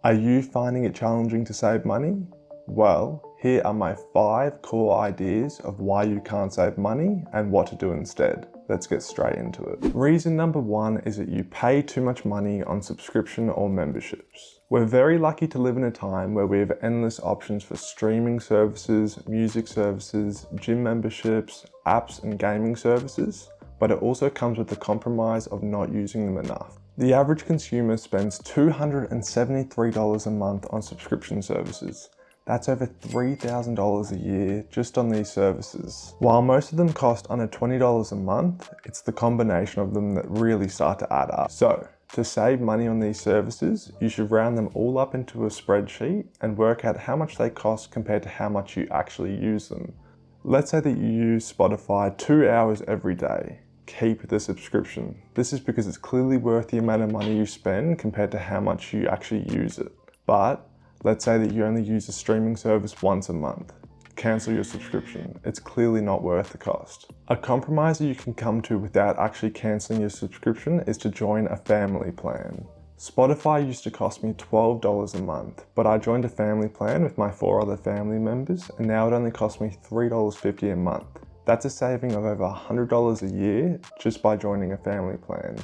Are you finding it challenging to save money? Well, here are my 5 core ideas of why you can't save money and what to do instead. Let's get straight into it. Reason number 1 is that you pay too much money on subscription or memberships. We're very lucky to live in a time where we have endless options for streaming services, music services, gym memberships, apps and gaming services, but it also comes with the compromise of not using them enough. The average consumer spends $273 a month on subscription services. That's over $3,000 a year just on these services. While most of them cost under $20 a month, it's the combination of them that really start to add up. So, to save money on these services, you should round them all up into a spreadsheet and work out how much they cost compared to how much you actually use them. Let's say that you use Spotify 2 hours every day. Keep the subscription. This is because it's clearly worth the amount of money you spend compared to how much you actually use it. But let's say that you only use a streaming service once a month. Cancel your subscription. It's clearly not worth the cost. A compromise that you can come to without actually cancelling your subscription is to join a family plan. Spotify used to cost me $12 a month, but I joined a family plan with my 4 other family members, and now it only costs me $3.50 a month. That's a saving of over $100 a year just by joining a family plan.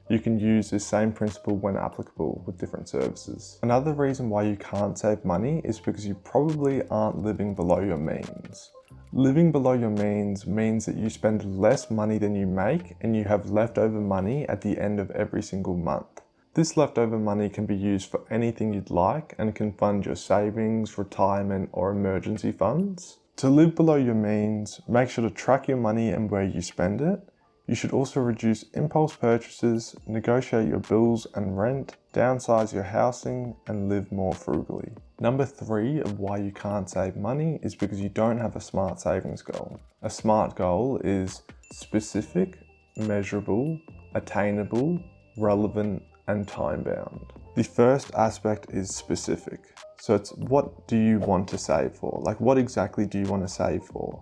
You can use this same principle when applicable with different services. Another reason why you can't save money is because you probably aren't living below your means. Living below your means means that you spend less money than you make and you have leftover money at the end of every single month. This leftover money can be used for anything you'd like and can fund your savings, retirement, or emergency funds. To live below your means, make sure to track your money and where you spend it. You should also reduce impulse purchases, negotiate your bills and rent, downsize your housing, and live more frugally. Number 3 of why you can't save money is because you don't have a smart savings goal. A smart goal is specific, measurable, attainable, relevant, and time-bound. The first aspect is specific. So it's what do you want to save for? Like what exactly do you want to save for?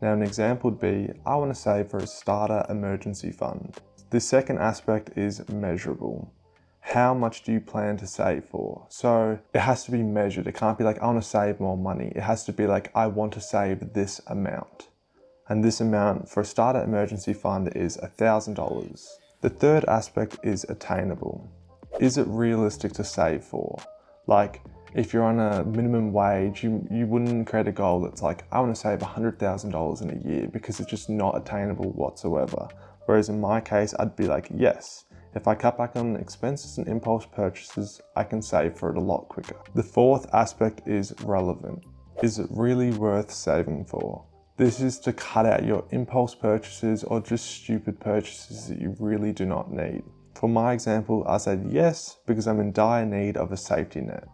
Now an example would be, I want to save for a starter emergency fund. The second aspect is measurable. How much do you plan to save for? So it has to be measured. It can't be like, I want to save more money. It has to be like, I want to save this amount. And this amount for a starter emergency fund is $1,000. The third aspect is attainable. Is it realistic to save for? Like, if you're on a minimum wage, you wouldn't create a goal that's like, I want to save $100,000 in a year because it's just not attainable whatsoever. Whereas in my case, I'd be like, yes, if I cut back on expenses and impulse purchases, I can save for it a lot quicker. The fourth aspect is relevant. Is it really worth saving for? This is to cut out your impulse purchases or just stupid purchases that you really do not need. For my example, I said yes because I'm in dire need of a safety net.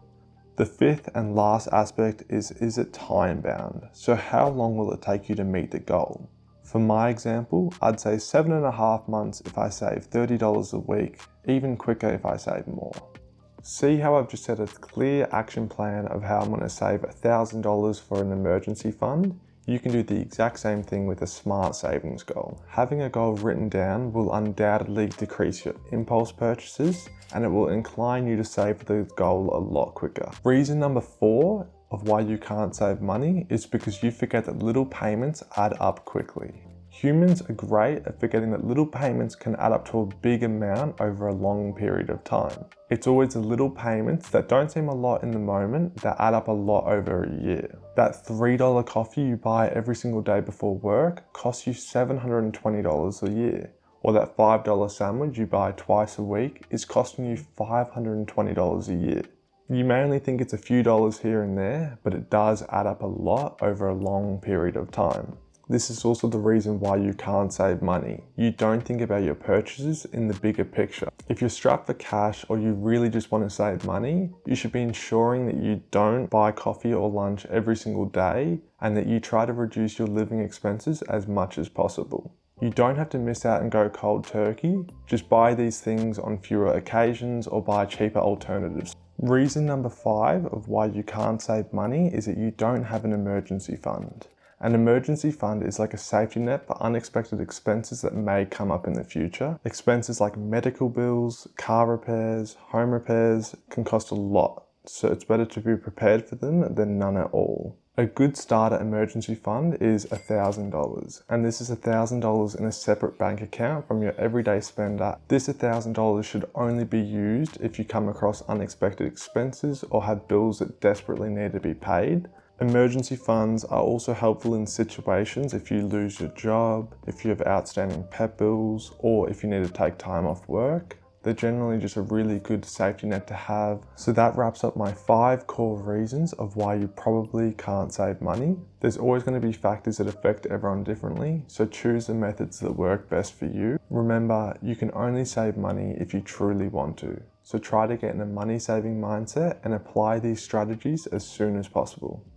The fifth and last aspect is it time bound? So how long will it take you to meet the goal? For my example, I'd say 7.5 months if I save $30 a week, even quicker if I save more. See how I've just set a clear action plan of how I'm going to save $1,000 for an emergency fund? You can do the exact same thing with a smart savings goal. Having a goal written down will undoubtedly decrease your impulse purchases and it will incline you to save the goal a lot quicker. Reason number 4 of why you can't save money is because you forget that little payments add up quickly. Humans are great at forgetting that little payments can add up to a big amount over a long period of time. It's always the little payments that don't seem a lot in the moment that add up a lot over a year. That $3 coffee you buy every single day before work costs you $720 a year. Or that $5 sandwich you buy twice a week is costing you $520 a year. You may only think it's a few dollars here and there, but it does add up a lot over a long period of time. This is also the reason why you can't save money. You don't think about your purchases in the bigger picture. If you're strapped for cash or you really just want to save money, you should be ensuring that you don't buy coffee or lunch every single day and that you try to reduce your living expenses as much as possible. You don't have to miss out and go cold turkey. Just buy these things on fewer occasions or buy cheaper alternatives. Reason number 5 of why you can't save money is that you don't have an emergency fund. An emergency fund is like a safety net for unexpected expenses that may come up in the future. Expenses like medical bills, car repairs, home repairs can cost a lot. so it's better to be prepared for them than none at all. A good starter emergency fund is $1,000, and this is $1,000 in a separate bank account from your everyday spender. This $1,000 should only be used if you come across unexpected expenses or have bills that desperately need to be paid. Emergency funds are also helpful in situations if you lose your job, if you have outstanding pet bills, or if you need to take time off work. They're generally just a really good safety net to have. So that wraps up my 5 core reasons of why you probably can't save money. There's always going to be factors that affect everyone differently, so choose the methods that work best for you. Remember, you can only save money if you truly want to. So try to get in a money saving mindset and apply these strategies as soon as possible.